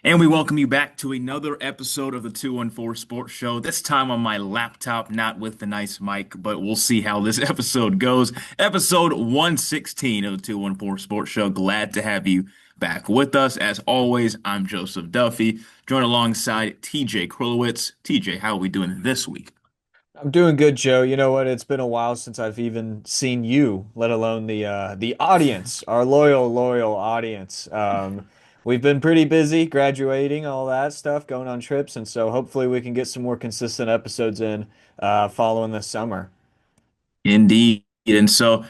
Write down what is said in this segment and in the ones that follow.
And we welcome you back to another episode of the 214 Sports Show. This time on my laptop, not with the nice mic, but we'll see how this episode goes. Episode 116 of the 214 Sports Show. Glad to have you back with us. As always, I'm Joseph Duffy, joined alongside TJ Krilowicz. TJ, how are we doing this week? I'm doing good, Joe. You know what? It's been a while since I've even seen you, let alone the audience, our loyal audience. We've been pretty busy graduating, all that stuff, going on trips, and so hopefully we can get some more consistent episodes in following this summer. Indeed. And so,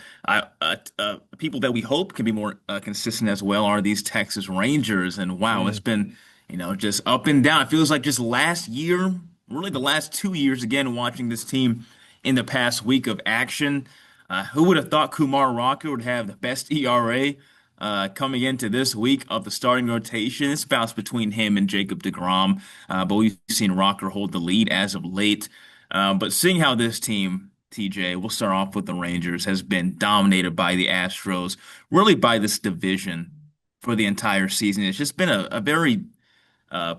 people that we hope can be more consistent as well are these Texas Rangers. And wow, it's Mm. been, just up and down. It feels like just last year, really the last 2 years, again, watching this team in the past week of action. Who would have thought Kumar Rocker would have the best ERA coming into this week of the starting rotation? It's bounced between him and Jacob deGrom, but we've seen Rocker hold the lead as of late. But seeing how this team, TJ, we'll start off with the Rangers, has been dominated by the Astros, really by this division for the entire season. It's just been a very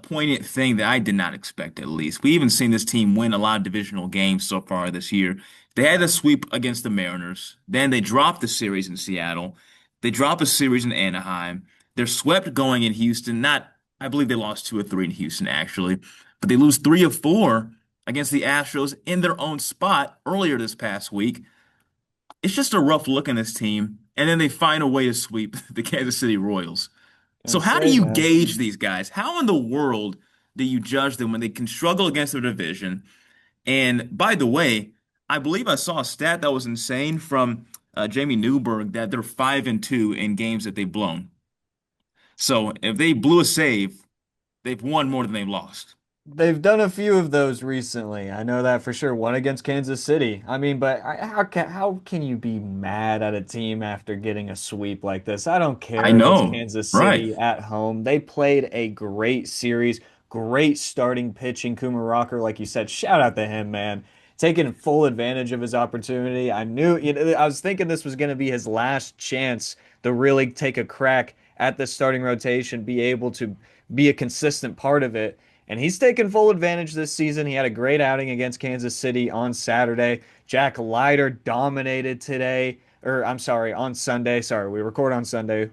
poignant thing that I did not expect, at least. We even seen this team win a lot of divisional games so far this year. They had a sweep against the Mariners. Then they dropped the series in Seattle. They dropped a series in Anaheim. They're swept going in Houston. Not, I believe they lost two or three in Houston, actually, but they lose three of four against the Astros in their own spot earlier this past week. It's just a rough look in this team. And then they find a way to sweep the Kansas City Royals. So how do Insane, you man. gauge these guys? How in the world do you judge them when they can struggle against their division? And by the way, I believe I saw a stat that was insane from Jamie Newberg that they're 5-2 in games that they've blown. So if they blew a save, they've won more than they've lost. They've done a few of those recently. I know that for sure. One against Kansas City. I mean, but how can you be mad at a team after getting a sweep like this? I don't I care if it's know, Kansas right? City at home. They played a great series, great starting pitching. Kumar Rocker, like you said, shout out to him, man. Taking full advantage of his opportunity. I knew, I was thinking this was going to be his last chance to really take a crack at the starting rotation, be able to be a consistent part of it. And he's taken full advantage this season. He had a great outing against Kansas City on Saturday. Jack Leiter dominated today, or I'm sorry, on Sunday. Sorry, we record on Sunday,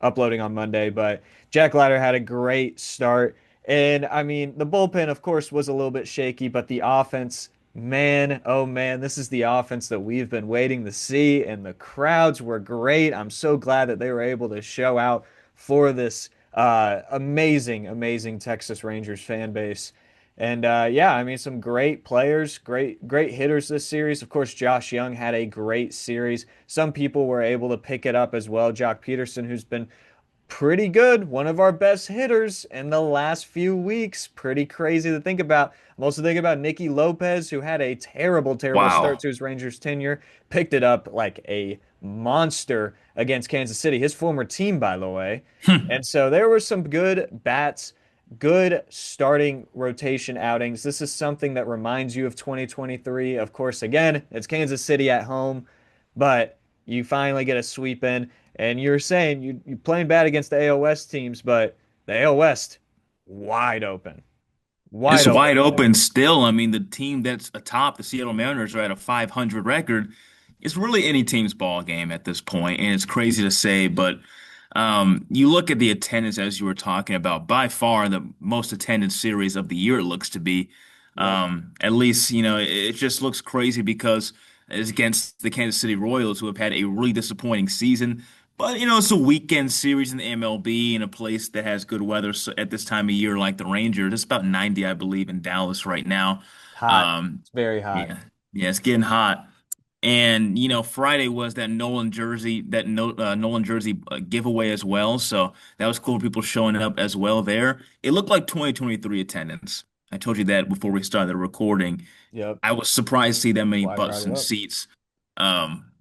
uploading on Monday, but Jack Leiter had a great start. And I mean, the bullpen, of course, was a little bit shaky, but the offense, man, oh man, this is the offense that we've been waiting to see. And the crowds were great. I'm so glad that they were able to show out for this amazing Texas Rangers fan base. And yeah, I mean, some great players, great hitters this series. Of course, Josh Young had a great series. Some people were able to pick it up as well. Jock Peterson, who's been pretty good, one of our best hitters in the last few weeks. Pretty crazy to think about. I'm also thinking about Nicky Lopez, who had a terrible start Wow. to his Rangers tenure, picked it up like a monster against Kansas City, his former team, by the way. And so there were some good bats, good starting rotation outings. This is something that reminds you of 2023. Of course, again, it's Kansas City at home, but you finally get a sweep in. And you're saying you're playing bad against the AL West teams, but the AL West wide open, It's wide open. wide open still. I mean, the team that's atop the Seattle Mariners are at a 500 record. It's really any team's ball game at this point, and it's crazy to say, but you look at the attendance as you were talking about, by far the most attended series of the year it looks to be. Yep. At least, it just looks crazy because it's against the Kansas City Royals, who have had a really disappointing season. But, it's a weekend series in the MLB in a place that has good weather so at this time of year, like the Rangers. It's about 90, I believe, in Dallas right now. Hot. Um, It's very hot. yeah, yeah, it's getting hot. And Friday was that Nolan jersey giveaway as well. So that was cool. People showing up as well there. It looked like 2023 attendance. I told you that before we started recording. Yep. I was surprised to see that many Why I butts brought it and up. seats,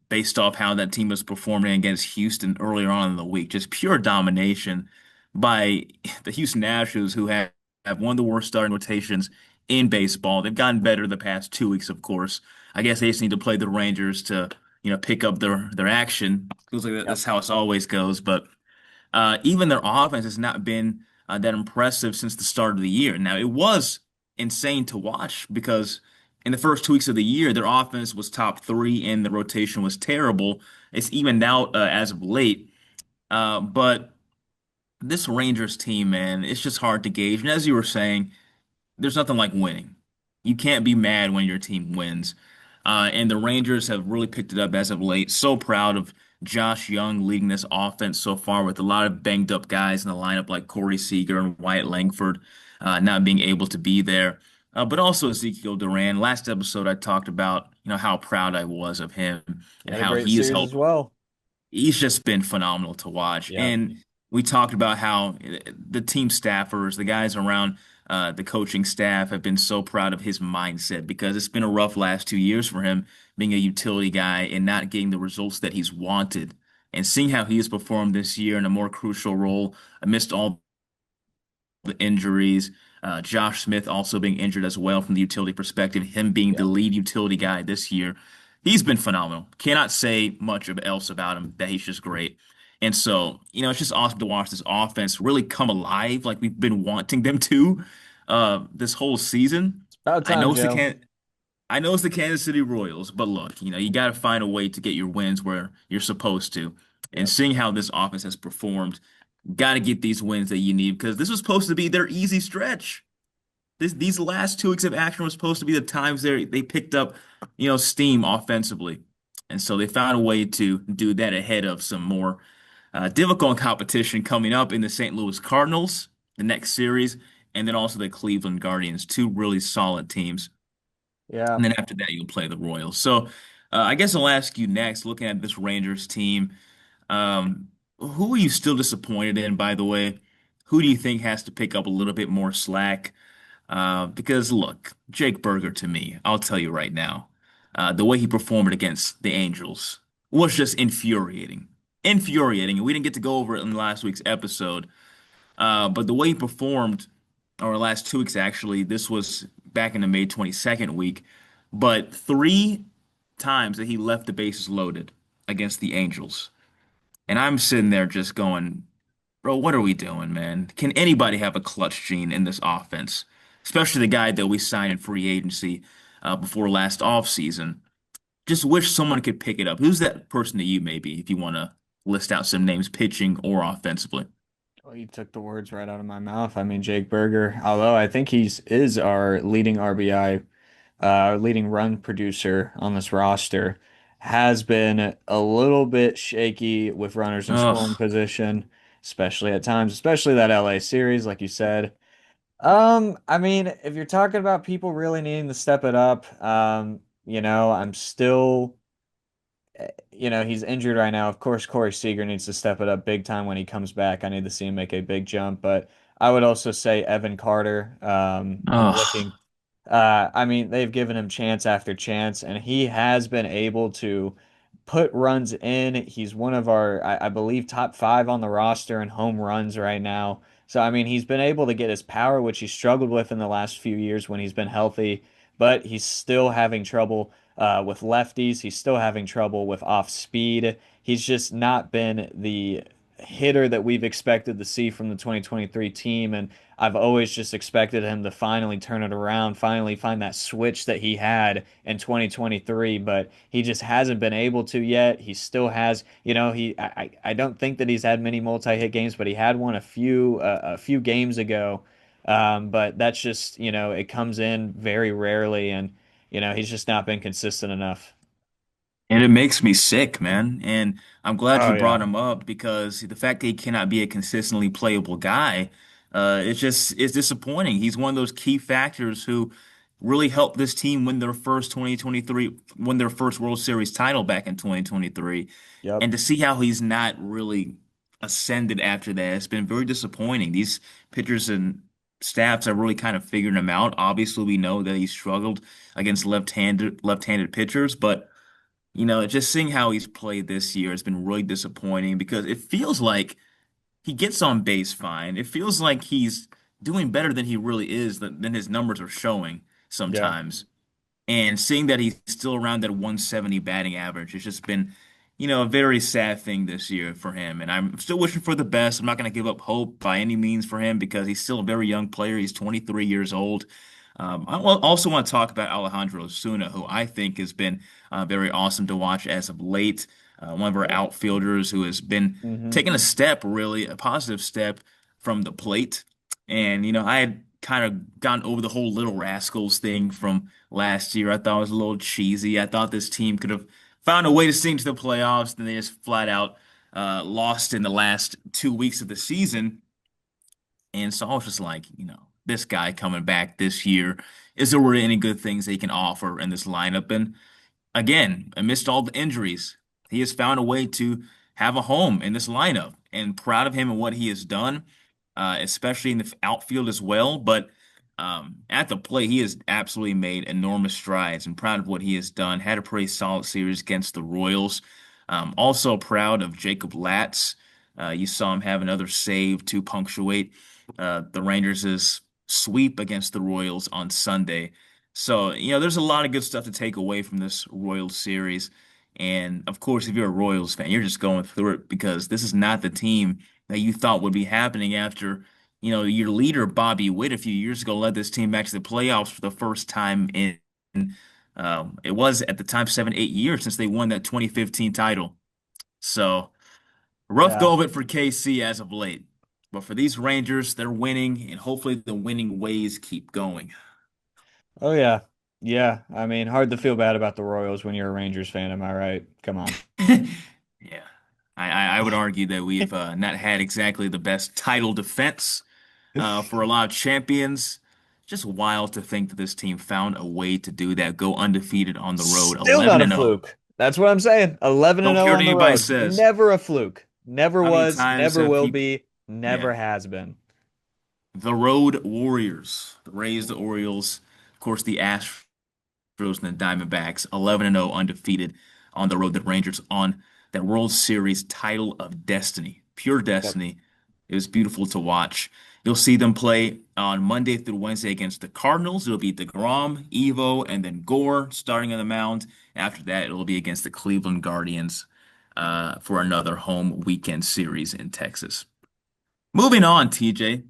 based off how that team was performing against Houston earlier on in the week. Just pure domination by the Houston Astros, who have one of the worst starting rotations in baseball. They've gotten better the past 2 weeks, of course. I guess they just need to play the Rangers to, pick up their action. Feels like Yep. that's how it always goes. But even their offense has not been that impressive since the start of the year. Now, it was insane to watch because in the first 2 weeks of the year, their offense was top three and the rotation was terrible. It's evened out as of late. But this Rangers team, man, it's just hard to gauge. And as you were saying, there's nothing like winning. You can't be mad when your team wins. And the Rangers have really picked it up as of late. So proud of Josh Young leading this offense so far with a lot of banged up guys in the lineup like Corey Seager and Wyatt Langford not being able to be there. But also Ezekiel Duran. Last episode I talked about, how proud I was of him He and had a how great he has series as helped. well. He's just been phenomenal to watch. Yep. And we talked about how the team staffers, the guys around the coaching staff have been so proud of his mindset because it's been a rough last 2 years for him being a utility guy and not getting the results that he's wanted. And seeing how he has performed this year in a more crucial role amidst all the injuries. Josh Smith also being injured as well from the utility perspective, him being the Yep. lead utility guy this year. He's been phenomenal. Cannot say much else about him, that he's just great. And so, it's just awesome to watch this offense really come alive like we've been wanting them to this whole season. It's about I time, know it's the Joe. can I know it's the Kansas City Royals, but look, you got to find a way to get your wins where you're supposed to. And Yep. seeing how this offense has performed, got to get these wins that you need because this was supposed to be their easy stretch. These last 2 weeks of action were supposed to be the times they picked up, steam offensively. And so they found a way to do that ahead of some more difficult competition coming up in the St. Louis Cardinals, the next series, and then also the Cleveland Guardians, two really solid teams. Yeah. And then after that, you'll play the Royals. So I guess I'll ask you next, looking at this Rangers team, who are you still disappointed in, by the way? Who do you think has to pick up a little bit more slack? Because look, Jake Berger to me, I'll tell you right now, the way he performed against the Angels was just infuriating. Infuriating. And we didn't get to go over it in last week's episode. But the way he performed, or last 2 weeks actually, this was back in the May 22nd week, but three times that he left the bases loaded against the Angels. And I'm sitting there just going, bro, what are we doing, man? Can anybody have a clutch gene in this offense? Especially the guy that we signed in free agency before last offseason. Just wish someone could pick it up. Who's that person to you, maybe, if you want to list out some names, pitching or offensively? Well, you took the words right out of my mouth. I mean, Jake Berger, although I think he's is our leading RBI, leading run producer on this roster, has been a little bit shaky with runners in scoring Ugh. position, especially at times, especially that LA series, like you said. I mean, if you're talking about people really needing to step it up, I'm still he's injured right now. Of course, Corey Seager needs to step it up big time when he comes back. I need to see him make a big jump. But I would also say Evan Carter. I'm Ugh. looking. I mean, they've given him chance after chance, and he has been able to put runs in. He's one of our, I believe, top five on the roster in home runs right now. So, I mean, he's been able to get his power, which he struggled with in the last few years when he's been healthy, but he's still having trouble with lefties. He's still having trouble with off speed. He's just not been the hitter that we've expected to see from the 2023 team. And I've always just expected him to finally turn it around, finally find that switch that he had in 2023, but he just hasn't been able to yet. He still has, I don't think that he's had many multi-hit games, but he had one a few games ago. But that's just, it comes in very rarely, and he's just not been consistent enough. And it makes me sick, man. And I'm glad Oh you brought yeah. him up because the fact that he cannot be a consistently playable guy, it's disappointing. He's one of those key factors who really helped this team win their first World Series title back in 2023. Yep. And to see how he's not really ascended after that, it's been very disappointing. These pitchers and staffs are really kind of figuring him out. Obviously, we know that he struggled against left-handed pitchers, but just seeing how he's played this year has been really disappointing because it feels like he gets on base fine. It feels like he's doing better than he really is than his numbers are showing Yeah. sometimes. And seeing that he's still around that 170 batting average, it's just been a very sad thing this year for him. And I'm still wishing for the best. I'm not going to give up hope by any means for him because he's still a very young player. He's 23 years old. Also want to talk about Alejandro Osuna, who I think has been very awesome to watch as of late. One of our Yeah. outfielders who has been Hmm. taking a step, really, a positive step from the plate. And, I had kind of gotten over the whole Little Rascals thing from last year. I thought it was a little cheesy. I thought this team could have found a way to sink to the playoffs, then they just flat out lost in the last 2 weeks of the season. And so I was just like, this guy coming back this year, is there really any good things they can offer in this lineup? And again, amidst all the injuries, he has found a way to have a home in this lineup and proud of him and what he has done, especially in the outfield as well. But at the plate, he has absolutely made enormous strides and proud of what he has done. Had a pretty solid series against the Royals. Also proud of Jacob Latz. You saw him have another save to punctuate the Rangers' sweep against the Royals on Sunday. So, there's a lot of good stuff to take away from this Royals series. And of course, if you're a Royals fan, you're just going through it because this is not the team that you thought would be happening after, your leader, Bobby Witt, a few years ago led this team back to the playoffs for the first time in, it was at the time 7, 8 years since they won that 2015 title. So, rough Yeah. go of it for KC as of late. But for these Rangers, they're winning, and hopefully the winning ways keep going. Oh yeah. Yeah. I mean, hard to feel bad about the Royals when you're a Rangers fan, am I right? Come on. Yeah, I would argue that we've not had exactly the best title defense for a lot of champions. Just wild to think that this team found a way to do that, go undefeated on the road, Still 11 not a and 0. fluke. That's what I'm saying. 11 and Don't 0 care what on the anybody road. says. Never a fluke. Never How many was, times never have will people? be, Yeah, never has been. the Road Warriors, the Rays, the Orioles, of course, the Astros and the Diamondbacks, 11 and 0 undefeated on the road. The Rangers on that World Series title of destiny, pure Yep. destiny. It was beautiful to watch. You'll see them play on Monday through Wednesday against the Cardinals. It'll be DeGrom, Evo, and then Gore starting on the mound. After that, it'll be against the Cleveland Guardians for another home weekend series in Texas. Moving on, TJ.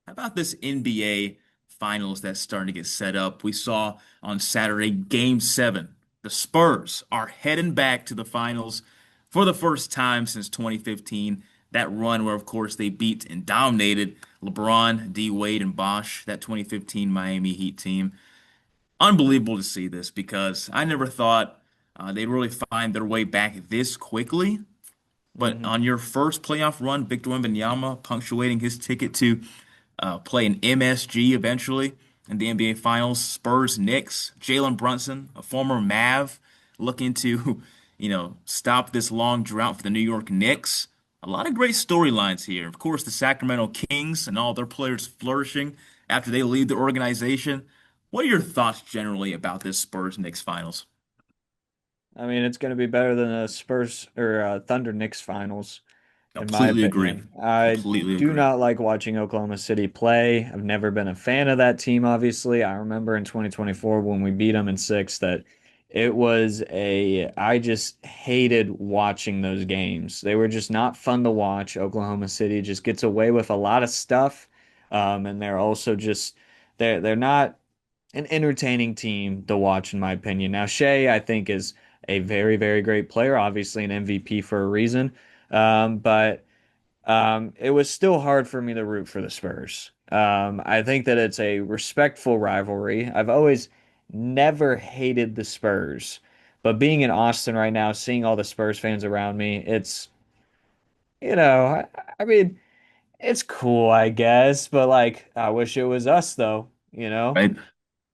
How about this NBA finals that's starting to get set up? We saw on Saturday, Game 7. The Spurs are heading back to the finals for the first time since 2015. That run where, of course, they beat and dominated LeBron, D Wade, and Bosh, that 2015 Miami Heat team. Unbelievable to see this because I never thought they'd really find their way back this quickly. But Hmm. on your first playoff run, Victor Wembanyama punctuating his ticket to play an MSG eventually in the NBA Finals. Spurs, Knicks, Jalen Brunson, a former Mav, looking to, stop this long drought for the New York Knicks. A lot of great storylines here. Of course, the Sacramento Kings and all their players flourishing after they leave the organization. What are your thoughts generally about this Spurs Knicks finals? I mean, it's going to be better than a Spurs or Thunder Knicks finals, in my Completely agree. opinion. I Completely do agree. not like watching Oklahoma City play. I've never been a fan of that team, obviously. I remember in 2024 when we beat them in six that I just hated watching those games. They were just not fun to watch. Oklahoma City just gets away with a lot of stuff. And they're also just, they're not an entertaining team to watch, in my opinion. Now, Shea, I think, is a very, very great player, obviously an MVP for a reason. But it was still hard for me to root for the Spurs. I think that it's a respectful rivalry. I've always never hated the Spurs, but being in Austin right now, seeing all the Spurs fans around me, you know, I mean, it's cool, I guess, but like, I wish it was us, though, you know? Right?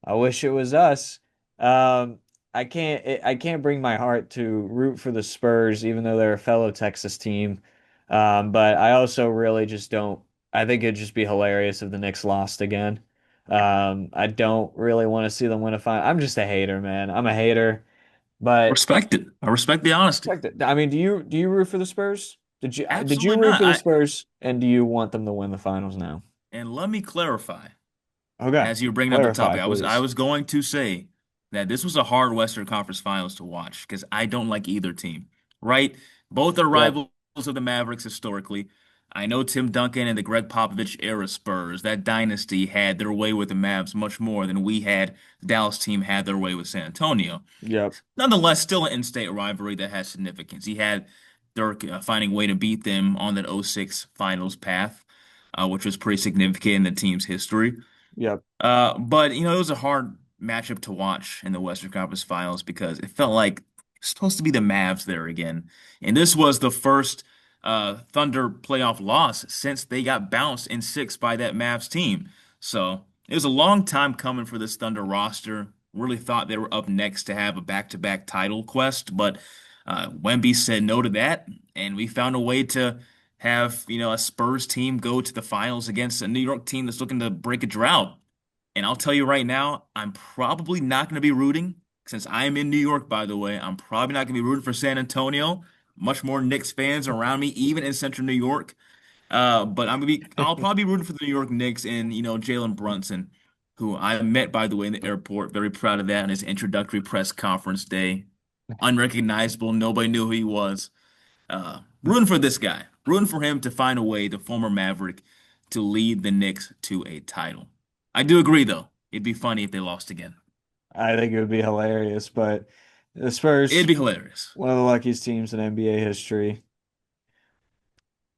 I wish it was us. Um, I can't bring my heart to root for the Spurs, even though they're a fellow Texas team. But I also really just don't. I think it'd just be hilarious if the Knicks lost again. I don't really want to see them win a final. I'm just a hater, man. I'm a hater. But Respect it. I respect the honesty. I mean, do you root for the Spurs? Did you Absolutely root not. for the Spurs? And do you want them to win the finals now? And let me clarify, Okay, as you were bringing up the clarify, topic, I please. was going to say that this was a hard Western Conference Finals to watch because I don't like either team. right? Both are Yep. rivals of the Mavericks historically. I know Tim Duncan and the Greg Popovich era Spurs, that dynasty had their way with the Mavs much more than the Dallas team had their way with San Antonio. Yep. Nonetheless, still an in-state rivalry that has significance. He had Dirk finding a way to beat them on that '06 finals path, which was pretty significant in the team's history. Yep. But it was a hard matchup to watch in the Western Conference Finals because it felt like it's supposed to be the Mavs there again. And this was the first Thunder playoff loss since they got bounced in six by that Mavs team. So it was a long time coming for this Thunder roster. Really thought they were up next to have a back-to-back title quest, but Wemby said no to that, and we found a way to have a Spurs team go to the finals against a New York team that's looking to break a drought. And I'll tell you right now, I'm probably not going to be rooting, since I am in New York, by the way. I'm probably not going to be rooting for San Antonio. Much more Knicks fans around me, even in Central New York. But I'll probably be rooting for the New York Knicks and Jalen Brunson, who I met, by the way, in the airport. Very proud of that on his introductory press conference day. Unrecognizable, nobody knew who he was. Rooting for this guy, rooting for him to find a way, the former Maverick, to lead the Knicks to a title. I do agree, though. It'd be funny if they lost again. I think it would be hilarious, but the Spurs, It'd be hilarious. one of the luckiest teams in NBA history.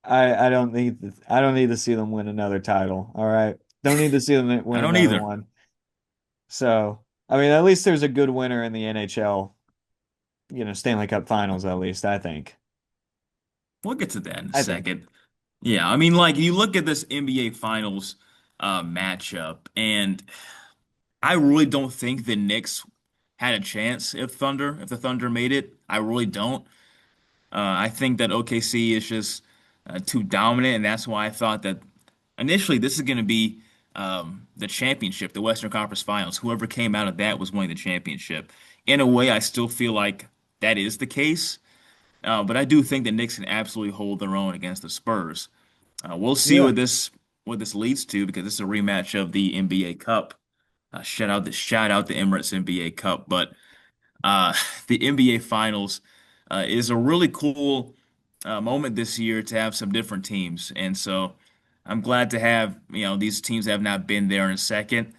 I don't need to see them win another title. All right. Don't need to see them I win don't another either. one. So, I mean, at least there's a good winner in the NHL, Stanley Cup Finals at least, I think. We'll get to that in a I think. second. Yeah, I mean, like you look at this NBA Finals matchup, and I really don't think the Knicks had a chance if the Thunder made it. I really don't. I think that OKC is just too dominant, and that's why I thought that initially this is going to be the championship, the Western Conference Finals. Whoever came out of that was winning the championship. In a way, I still feel like that is the case, but I do think the Knicks can absolutely hold their own against the Spurs. We'll see Yeah. what this leads to because this is a rematch of the NBA Cup. Shout out the Emirates NBA Cup, but uh, the NBA Finals is a really cool moment this year to have some different teams, and so I'm glad to have these teams that have not been there in a second.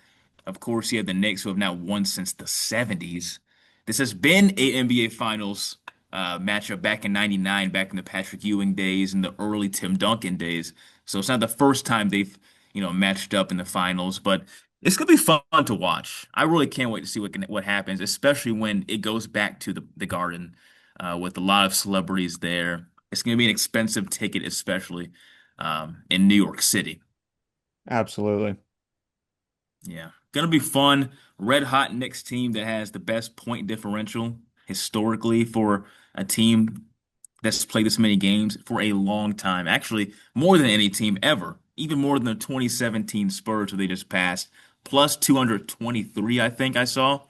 Of course, you have the Knicks who have not won since the '70s. This has been a NBA Finals matchup back in '99, back in the Patrick Ewing days and the early Tim Duncan days. So it's not the first time they've matched up in the finals, but it's gonna be fun to watch. I really can't wait to see what happens, especially when it goes back to the Garden with a lot of celebrities there. It's gonna be an expensive ticket, especially in New York City. Absolutely. Yeah, gonna be fun. Red hot Knicks team that has the best point differential historically for a team that's played this many games for a long time. Actually, more than any team ever. Even more than the 2017 Spurs who they just passed. Plus 223, I think I saw.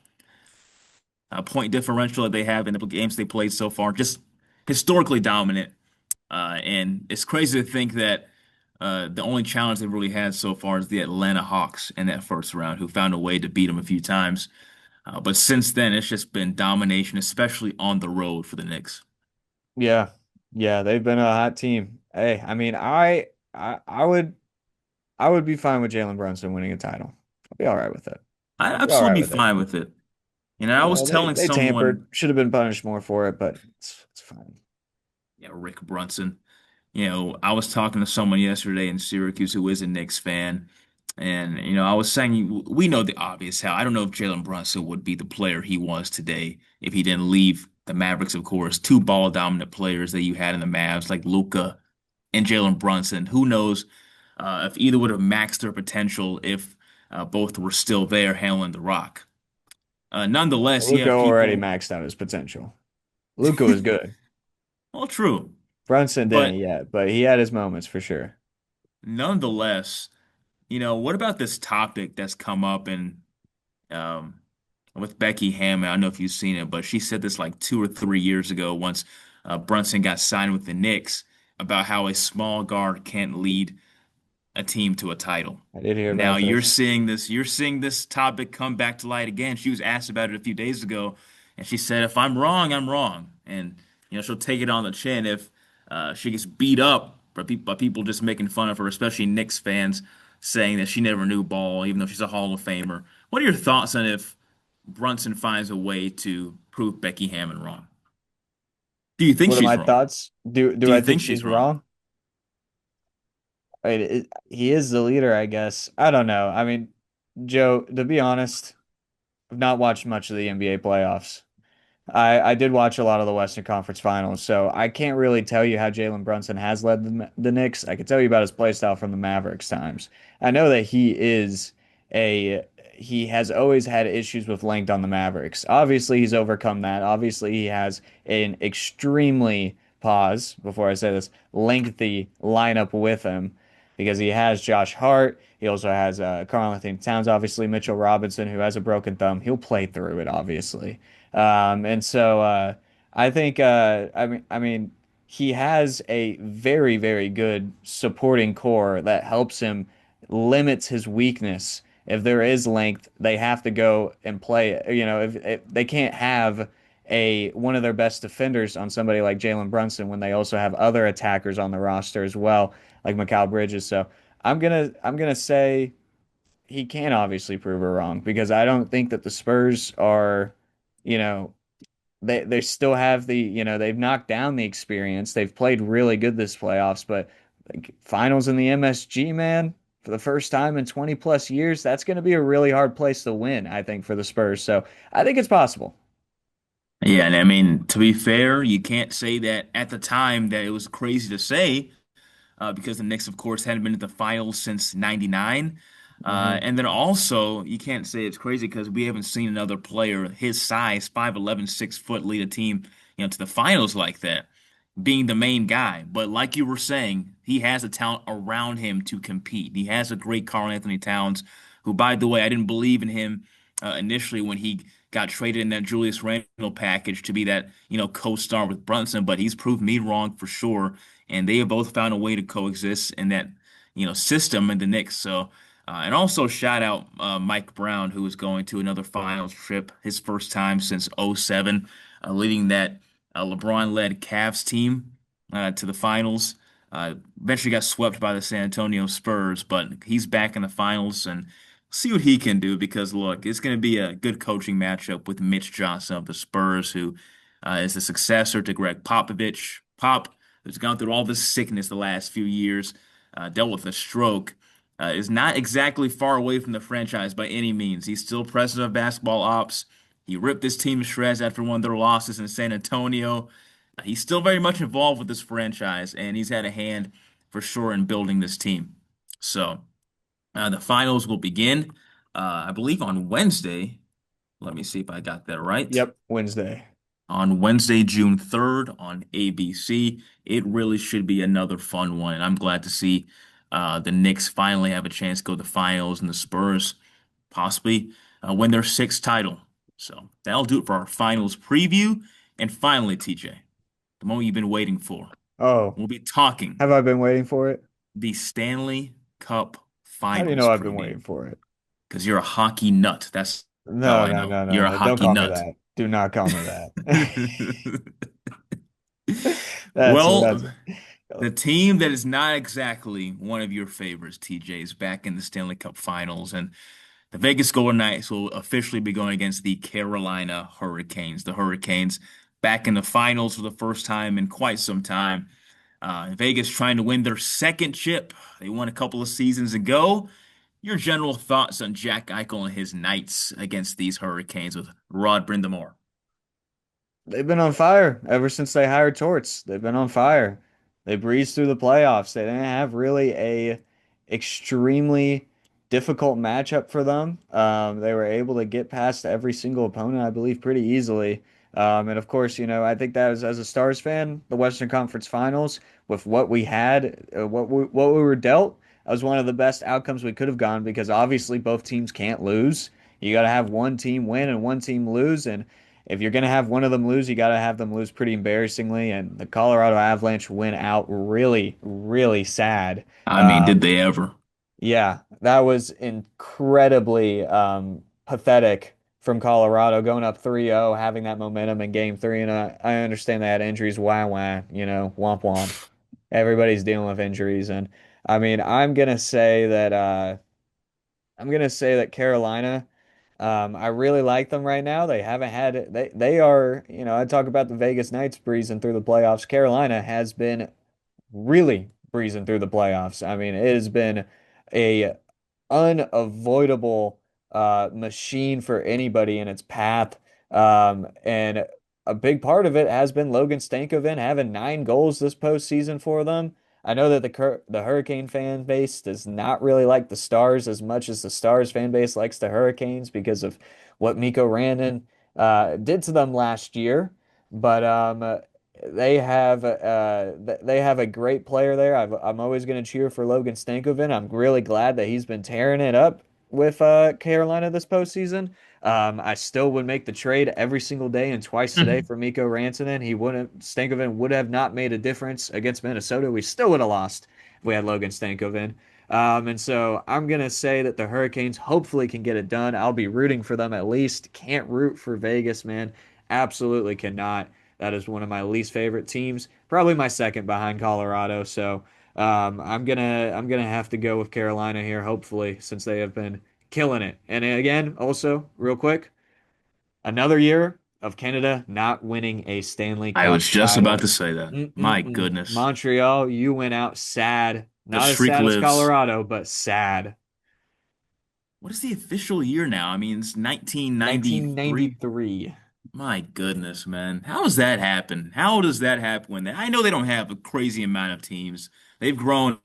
Point differential that they have in the games they played so far. Just historically dominant. And it's crazy to think that the only challenge they've really had so far is the Atlanta Hawks in that first round, who found a way to beat them a few times. But since then, it's just been domination, especially on the road for the Knicks. Yeah. Yeah, they've been a hot team. Hey, I mean, I would be fine with Jalen Brunson winning a title. I'll be all right with it. I'd I'll be all right absolutely be with it. fine with it. I was telling They tampered, someone, should have been punished more for it, but it's fine. yeah, Rick Brunson. I was talking to someone yesterday in Syracuse who is a Knicks fan, and I was saying we know the obvious how. I don't know if Jalen Brunson would be the player he was today if he didn't leave the Mavericks, of course. Two ball dominant players that you had in the Mavs, like Luka and Jalen Brunson. Who knows if either would have maxed their potential if both were still there handling the rock. Nonetheless, you Luka have already people. maxed out his potential. Luka was good. Well, true, Brunson didn't but yet, but he had his moments for sure. nonetheless. What about this topic that's come up um, with Becky Hammond? I don't know if you've seen it, but she said this like 2 or 3 years ago once Brunson got signed with the Knicks about how a small guard can't lead a team to a title. I did hear Now about this. you're seeing this topic come back to light again. She was asked about it a few days ago, and she said, "If I'm wrong, I'm wrong." And she'll take it on the chin if she gets beat up by people just making fun of her, especially Knicks fans saying that she never knew ball, even though she's a Hall of Famer. What are your thoughts on if Brunson finds a way to prove Becky Hammon wrong? Do you think What are she's my wrong? thoughts? Do Do I you think think she's she's wrong? wrong? He is the leader, I guess. I don't know. I mean, Joe, to be honest, I've not watched much of the NBA playoffs. I did watch a lot of the Western Conference Finals, so I can't really tell you how Jalen Brunson has led the Knicks. I can tell you about his play style from the Mavericks times. I know that a he has always had issues with length on the Mavericks. Obviously, he's overcome that. Obviously, he has an extremely pause before I say this lengthy lineup with him because he has Josh Hart. He also has Karl Anthony Towns, obviously Mitchell Robinson, who has a broken thumb. He'll play through it, obviously. And so I think I mean he has a very very good supporting core that helps him limits his weakness. If there is length, they have to go and play. If they can't have a one of their best defenders on somebody like Jalen Brunson when they also have other attackers on the roster as well, like Mikal Bridges. So I'm gonna say he can obviously prove her wrong because I don't think that the Spurs are, you know, they still have they've knocked down the experience. They've played really good this playoffs, but like, finals in the MSG, man, for the first time in 20 plus years, that's going to be a really hard place to win, I think, for the Spurs. So I think it's possible. Yeah, and I mean, to be fair, you can't say that at the time that it was crazy to say, because the Knicks, of course, hadn't been to the finals since '99. Hmm. And then also, you can't say it's crazy because we haven't seen another player his size, 5'11", 6 foot, lead a team, to the finals like that, being the main guy. But like you were saying, he has the talent around him to compete. He has a great Karl Anthony Towns, who, by the way, I didn't believe in him initially when he got traded in that Julius Randle package to be that, co-star with Brunson, but he's proved me wrong for sure. And they have both found a way to coexist in that, system in the Knicks. So, and also shout out Mike Brown, who is going to another finals trip, his first time since '07, leading that LeBron-led Cavs team to the finals. Eventually got swept by the San Antonio Spurs, but he's back in the finals and see what he can do because look, it's going to be a good coaching matchup with Mitch Johnson of the Spurs, who is the successor to Greg Popovich. Pop, who's gone through all this sickness the last few years, dealt with a stroke, is not exactly far away from the franchise by any means. He's still president of basketball ops. He ripped this team to shreds after one of their losses in San Antonio. He's still very much involved with this franchise, and he's had a hand for sure in building this team. So the finals will begin, I believe, on Wednesday. Let me see if I got that right. Yep, Wednesday. On Wednesday, June 3rd on ABC. It really should be another fun one, and I'm glad to see the Knicks finally have a chance to go to the finals and the Spurs possibly win their sixth title. So that'll do it for our finals preview. And finally, TJ, the moment you've been waiting for. Oh, We'll be talking have I been waiting for it? the Stanley Cup How do you Finals know I've been preview waiting for it? because you're a hockey nut. That's how No, I no, know. no, no, You're a no. Don't hockey call me nut. that. Do not call me that. That's Well, the team that is not exactly one of your favorites, TJ, is back in the Stanley Cup Finals, and the Vegas Golden Knights will officially be going against the Carolina Hurricanes. The Hurricanes back in the finals for the first time in quite some time. Vegas trying to win their second chip. They won a couple of seasons ago. Your general thoughts on Jack Eichel and his Knights against these Hurricanes with Rod Brind'Amour? they've been on fire ever since they hired Torts. They've been on fire. They breezed through the playoffs. They didn't have really a extremely difficult matchup for them. They were able to get past every single opponent, I believe, pretty easily. And of course, I think that was as a Stars fan, the Western Conference Finals with what we had, what we were dealt, that was one of the best outcomes we could have gone because obviously both teams can't lose. You got to have one team win and one team lose, and if you're going to have one of them lose, you got to have them lose pretty embarrassingly. And the Colorado Avalanche went out really, really sad. I mean, did Um, they ever? yeah, that was incredibly pathetic from Colorado, going up 3-0, having that momentum in game three. And I understand they had injuries, wah wah, womp womp. Everybody's dealing with injuries. And I mean, I'm gonna say that Carolina, I really like them right now. They haven't had it. They are, I talk about the Vegas Knights breezing through the playoffs. Carolina has been really breezing through the playoffs. I mean, it has been a unavoidable machine for anybody in its path. And a big part of it has been Logan Stankoven having 9 goals this postseason for them. I know that the Hurricane fan base does not really like the Stars as much as the Stars fan base likes the Hurricanes because of what Mikko Rantanen did to them last year. But they have a great player there. I'm always going to cheer for Logan Stankoven. I'm really glad that he's been tearing it up with Carolina this postseason. I still would make the trade every single day and twice today for Mikko Rantanen. Stankoven would have not made a difference against Minnesota. We still would have lost if we had Logan Stankoven. And so I'm gonna say that the Hurricanes hopefully can get it done. I'll be rooting for them at least. Can't root for Vegas, man. Absolutely cannot. That is one of my least favorite teams, probably my second behind Colorado. So I'm gonna have to go with Carolina here, hopefully, since they have been killing it. And again, also real quick, another year of Canada not winning a Stanley I Cup was just about title. to say that. My Mm-mm-mm. goodness. Montreal, you went out sad. The Not as streak sad as lives. Colorado, but sad. What is the official year now? I mean, it's 1993. 1993. My goodness, man. How does that happen? How does that happen when I know they don't have a crazy amount of teams. They've grown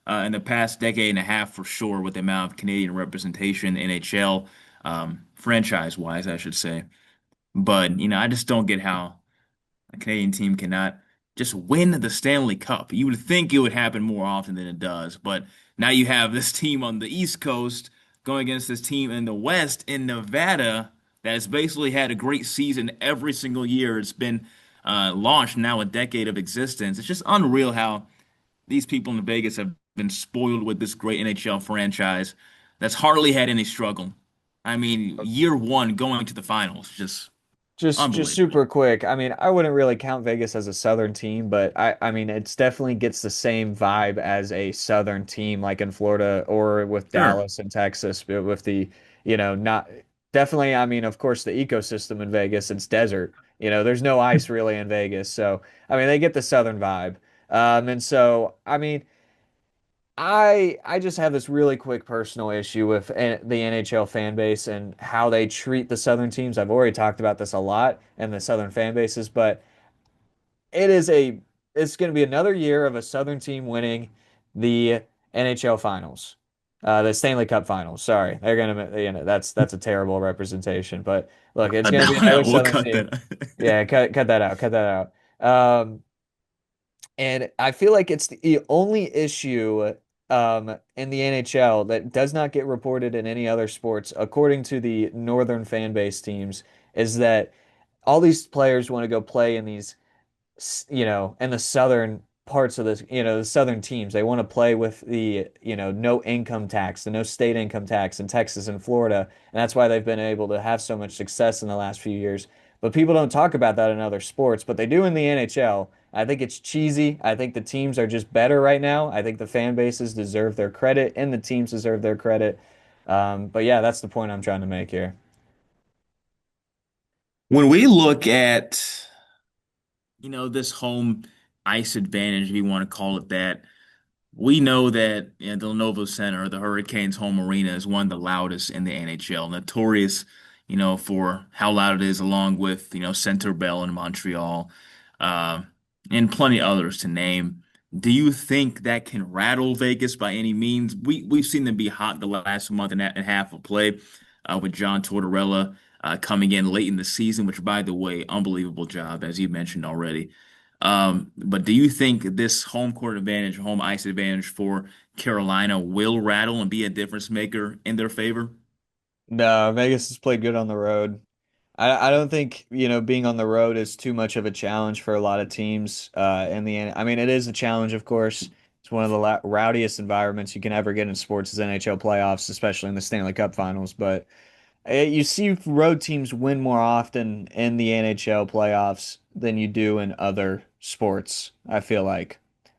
in the past decade and a half for sure with the amount of Canadian representation, NHL, franchise-wise, I should say. But, I just don't get how a Canadian team cannot just win the Stanley Cup. You would think it would happen more often than it does, but now you have this team on the East Coast going against this team in the West in Nevada that has basically had a great season every single year. It's been launched now a decade of existence. It's just unreal how these people in Vegas have been spoiled with this great NHL franchise that's hardly had any struggle. I mean, year one going to the finals, just Just unbelievable. super quick. I mean, I wouldn't really count Vegas as a Southern team, but I mean, it's definitely gets the same vibe as a Southern team, like in Florida or with Sure. Dallas and Texas, but with the, not definitely. I mean, of course, the ecosystem in Vegas, it's desert. There's no ice really in Vegas, so I mean, they get the Southern vibe. And so I mean. I just have this really quick personal issue with the NHL fan base and how they treat the Southern teams. I've already talked about this a lot and the Southern fan bases, but it is a it's going to be another year of a Southern team winning the NHL finals. The Stanley Cup finals. Sorry. They're going to that's a terrible representation, but look, it's Cut going to be that one another out. We'll Southern cut team. that. Yeah, cut that out. Cut that out. And I feel like it's the only issue in the NHL that does not get reported in any other sports, according to the northern fan base teams, is that all these players want to go play in these in the southern parts of this, the southern teams. They want to play with the, no income tax, the no state income tax in Texas and Florida. And that's why they've been able to have so much success in the last few years. But people don't talk about that in other sports, but they do in the NHL. I think it's cheesy. I think the teams are just better right now. I think the fan bases deserve their credit and the teams deserve their credit. But yeah, that's the point I'm trying to make here. When we look at, this home ice advantage, if you want to call it that, we know that the Lenovo Center, the Hurricanes' home arena, is one of the loudest in the NHL, notorious, for how loud it is, along with, Center Bell in Montreal, uh, and plenty others to name. Do you think that can rattle Vegas by any means? We've seen them be hot the last month and a half of play, with John Tortorella coming in late in the season, which, by the way, unbelievable job, as you mentioned already. But do you think this home court advantage, home ice advantage for Carolina will rattle and be a difference maker in their favor? No, Vegas has played good on the road. I don't think, being on the road is too much of a challenge for a lot of teams. In the end, I mean, it is a challenge, of course. It's one of the rowdiest environments you can ever get in sports is NHL playoffs, especially in the Stanley Cup Finals. But You see road teams win more often in the NHL playoffs than you do in other sports, I feel like.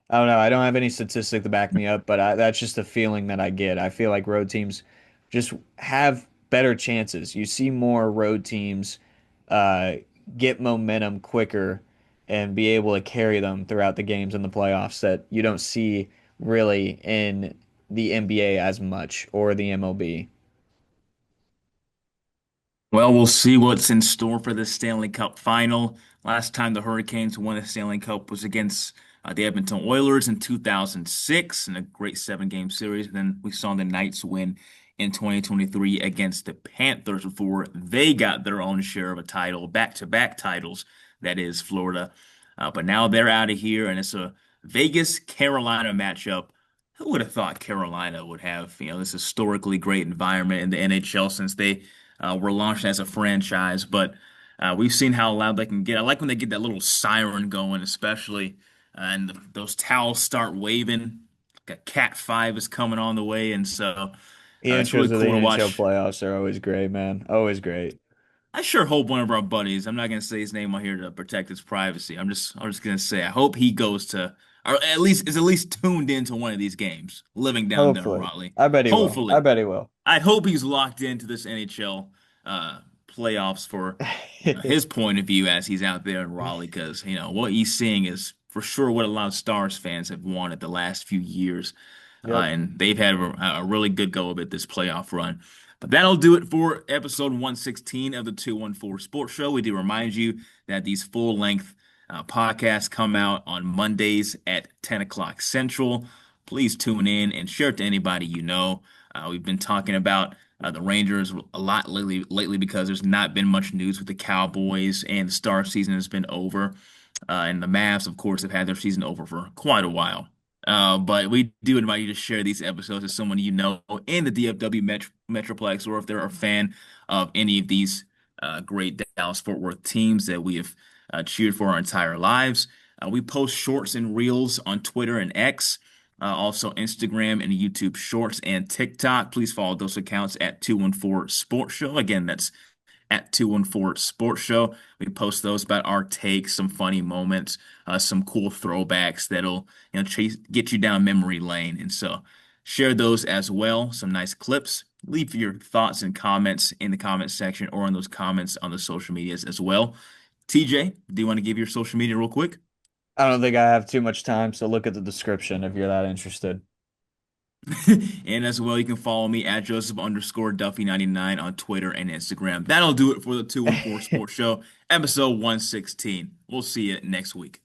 I don't know. I don't have any statistic to back me up, but that's just a feeling that I get. I feel like road teams just have better chances. You see more road teams uh, get momentum quicker and be able to carry them throughout the games in the playoffs that you don't see really in the NBA as much or the MLB. Well, we'll see what's in store for the Stanley Cup final. Last time the Hurricanes won a Stanley Cup was against the Edmonton Oilers in 2006 in a great seven-game series. And then we saw the Knights win in 2023 against the Panthers before they got their own share of a title, back-to-back titles, that is Florida. But now they're out of here, and it's a Vegas-Carolina matchup. Who would have thought Carolina would have, this historically great environment in the NHL since they were launched as a franchise, but we've seen how loud they can get. I like when they get that little siren going, especially, and those towels start waving. Like a Cat 5 is coming on the way, and so The it's really intros of the cool to NHL watch. playoffs are always great, man. Always great. I sure hope one of our buddies, I'm not gonna say his name on here to protect his privacy. I'm just gonna say I hope he goes to or at least tuned into one of these games, living down there in Hopefully. Raleigh. I bet he will. I Hopefully. bet he will. I hope he's locked into this NHL playoffs for his point of view as he's out there in Raleigh, because what he's seeing is for sure what a lot of Stars fans have wanted the last few years, Yep. and they've had a really good go of it this playoff run. But that'll do it for episode 116 of the 214 Sports Show. We do remind you that these full length podcasts come out on Mondays at 10 o'clock Central. Please tune in and share it to anybody you know. We've been talking about the Rangers a lot lately because there's not been much news with the Cowboys and the Star season has been over. And the Mavs, of course, have had their season over for quite a while. But we do invite you to share these episodes with someone you know in the DFW Metroplex, or if they're a fan of any of these great Dallas-Fort Worth teams that we have cheered for our entire lives. We post shorts and reels on Twitter and X, also Instagram and YouTube Shorts and TikTok. Please follow those accounts at 214 Sports Show. Again, that's at 214 Sports Show. We post those about our takes, some funny moments, some cool throwbacks that'll get you down memory lane. And so share those as well. Some nice clips. Leave your thoughts and comments in the comment section or in those comments on the social medias as well. TJ, do you want to give your social media real quick? I don't think I have too much time, so look at the description if you're that interested. And as well, you can follow me at Joseph_Duffey99 on Twitter and Instagram. That'll do it for the 214 Sports Show, episode 116. We'll see you next week.